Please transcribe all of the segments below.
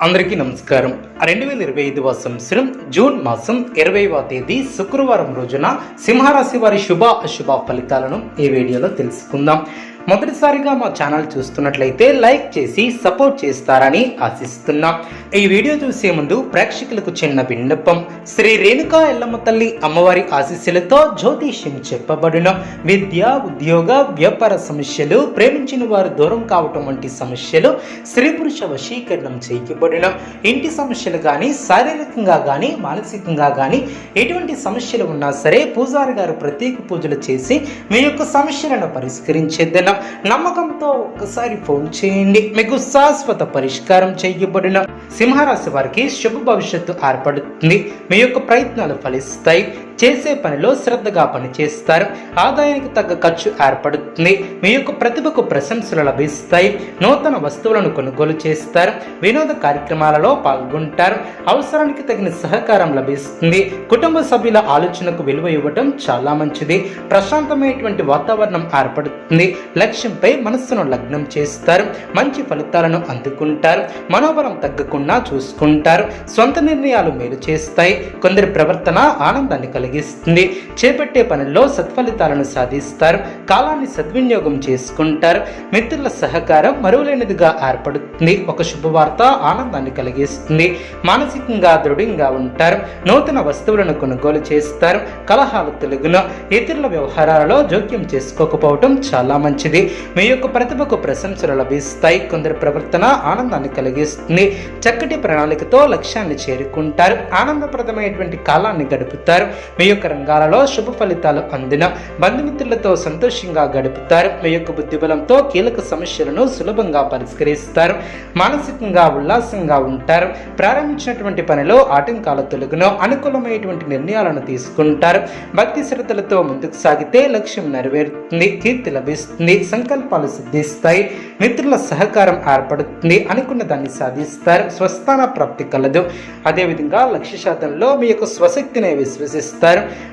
అందరికీ నమస్కారం. 2025 సంవత్సరం జూన్ మాసం 20వ తేదీ శుక్రవారం రోజున సింహరాశి వారి శుభ అశుభ ఫలితాలను ఈ వీడియోలో తెలుసుకుందాం. మొదటిసారిగా మా ఛానల్ చూస్తున్నట్లయితే లైక్ చేసి సపోర్ట్ చేస్తారని ఆశిస్తున్నాం. ఈ వీడియో చూసే ముందు ప్రేక్షకులకు చిన్న విన్నపం. శ్రీ రేణుకా ఎల్లమ్మ తల్లి అమ్మవారి ఆశీస్సులతో జ్యోతిష్యం చెప్పబడిన విద్య, ఉద్యోగ, వ్యాపార సమస్యలు, ప్రేమించిన వారు దూరం కావటం వంటి సమస్యలు, స్త్రీ పురుష వశీకరణం చేయబడిన ఇంటి సమస్యలు కానీ, శారీరకంగా కానీ, మానసికంగా కానీ ఎటువంటి సమస్యలు ఉన్నా సరే పూజారి గారు ప్రత్యేక పూజలు చేసి మీ యొక్క సమస్యలను పరిష్కరించేద్దాం. నమ్మకంతో ఒక్కసారి ఫోన్ చేయండి. మీకు శాశ్వత పరిష్కారం చేయబడిన సింహరాశి వారికి శుభ భవిష్యత్తు ఏర్పడుతుంది. మీ యొక్క ప్రయత్నాలు ఫలిస్తాయి. చేసే పనిలో శ్రద్ధగా పనిచేస్తారు. ఆదాయానికి తగ్గ ఖర్చు ఏర్పడుతుంది. మీ యొక్క ప్రతిభకు ప్రశంసలు లభిస్తాయి. నూతన వస్తువులను కొనుగోలు చేస్తారు. వినోద కార్యక్రమాలలో పాల్గొంటారు. అవసరానికి తగిన సహకారం లభిస్తుంది. కుటుంబ సభ్యుల ఆలోచనకు విలువ ఇవ్వడం చాలా మంచిది. ప్రశాంతమైనటువంటి వాతావరణం ఏర్పడుతుంది. లక్ష్యంపై మనస్సును లగ్నం చేస్తారు. మంచి ఫలితాలను అందుకుంటారు. మనోబలం తగ్గకుండా చూసుకుంటారు. సొంత నిర్ణయాలు మేలు చేస్తాయి. కొందరి ప్రవర్తన ఆనందాన్ని కలిగిస్తుంది. చేపట్టే పనుల్లో సత్ఫలితాలను సాధిస్తారు. కాలాన్ని సద్వినియోగం చేసుకుంటారు. మిత్రుల సహకారం మరువలేనిదిగా ఏర్పడుతుంది. ఒక శుభవార్త ఆనందాన్ని కలిగిస్తుంది. మానసికంగా దృఢంగా ఉంటారు. నూతన వస్తువులను కొనుగోలు చేస్తారు. కలహాలు తొలగున ఇతరుల వ్యవహారాలలో జోక్యం చేసుకోకపోవటం చాలా మంచిది. మీ యొక్క ప్రతిభకు ప్రశంసలు లభిస్తాయి. కొందరి ప్రవర్తన ఆనందాన్ని కలిగిస్తుంది. చక్కటి ప్రణాళికతో లక్ష్యాన్ని చేరుకుంటారు. ఆనందప్రదమైనటువంటి కాలాన్ని గడుపుతారు. మీ యొక్క రంగాలలో శుభ ఫలితాలు అందిన బంధుమిత్రులతో సంతోషంగా గడుపుతారు. మీ యొక్క బుద్ధిబలంతో కీలక సమస్యలను సులభంగా పరిష్కరిస్తారు. మానసికంగా ఉల్లాసంగా ఉంటారు. ప్రారంభించినటువంటి పనిలో ఆటంకాల తొలగును అనుకూలమైనటువంటి నిర్ణయాలను తీసుకుంటారు. భక్తి శ్రద్ధలతో ముందుకు సాగితే లక్ష్యం నెరవేరుతుంది. కీర్తి లభిస్తుంది. సంకల్పాలు సిద్ధిస్తాయి. మిత్రుల సహకారం ఏర్పడుతుంది. అనుకున్న దాన్ని సాధిస్తారు. స్వస్థాన ప్రాప్తి కలదు. అదేవిధంగా లక్ష్య సాధనలో మీ యొక్క స్వశక్తిని విశ్వసిస్తారు.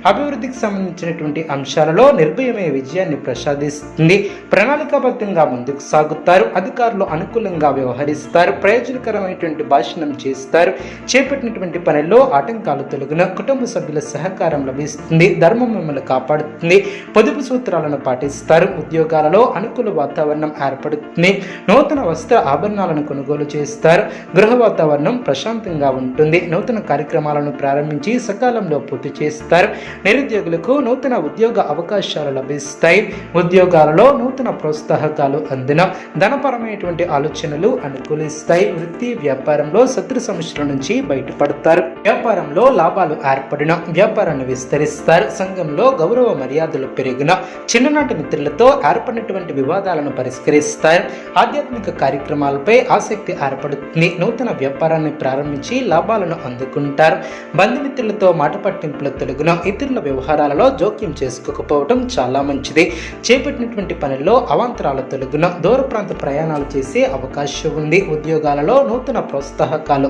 అభివృద్ధికి సంబంధించినటువంటి అంశాలలో నిర్భయమైన విజయాన్ని ప్రసాదిస్తుంది. ప్రణాళికాబద్ధంగా ముందుకు సాగుతారు. అధికారులు అనుకూలంగా వ్యవహరిస్తారు. ప్రయోజనకరమైనటువంటి భాషణం చేస్తారు. చేపట్టినటువంటి పనుల్లో ఆటంకాలు తొలగిన కుటుంబ సభ్యుల సహకారం లభిస్తుంది. ధర్మం మిమ్మల్ని కాపాడుతుంది. పొదుపు సూత్రాలను పాటిస్తారు. ఉద్యోగాలలో అనుకూల వాతావరణం ఏర్పడుతుంది. నూతన వస్త్ర ఆభరణాలను కొనుగోలు చేస్తారు. గృహ వాతావరణం ప్రశాంతంగా ఉంటుంది. నూతన కార్యక్రమాలను ప్రారంభించి సకాలంలో పూర్తి చేస్తారు. నిరుద్యోగులకు నూతన ఉద్యోగ అవకాశాలు లభిస్తాయి. ఉద్యోగాలలో నూతన ప్రోత్సాహకాలు అందిన ధనపరమైనటువంటి ఆలోచనలు అనుకూలిస్తాయి. వృత్తి వ్యాపారంలో శత్రు సమస్యల నుంచి బయటపడతారు. వ్యాపారంలో లాభాలు ఏర్పడిన వ్యాపారాన్ని విస్తరిస్తారు. సంఘంలో గౌరవ మర్యాదలు పెరిగిన చిన్ననాటి మిత్రులతో ఏర్పడినటువంటి వివాదాలను పరిష్కరిస్తారు. ఆధ్యాత్మిక కార్యక్రమాలపై ఆసక్తి ఏర్పడుతుంది. నూతన వ్యాపారాన్ని ప్రారంభించి లాభాలను అందుకుంటారు. బంధుమిత్రులతో మాట పట్టింపుల తొలగున ఇతరుల వ్యవహారాలలో జోక్యం చేసుకోకపోవడం చాలా మంచిది. చేపట్టినటువంటి పనుల్లో అవాంతరాల తొలగున దూర ప్రాంత ప్రయాణాలు చేసే అవకాశం ఉంది. ఉద్యోగాలలో నూతన ప్రోత్సాహకాలు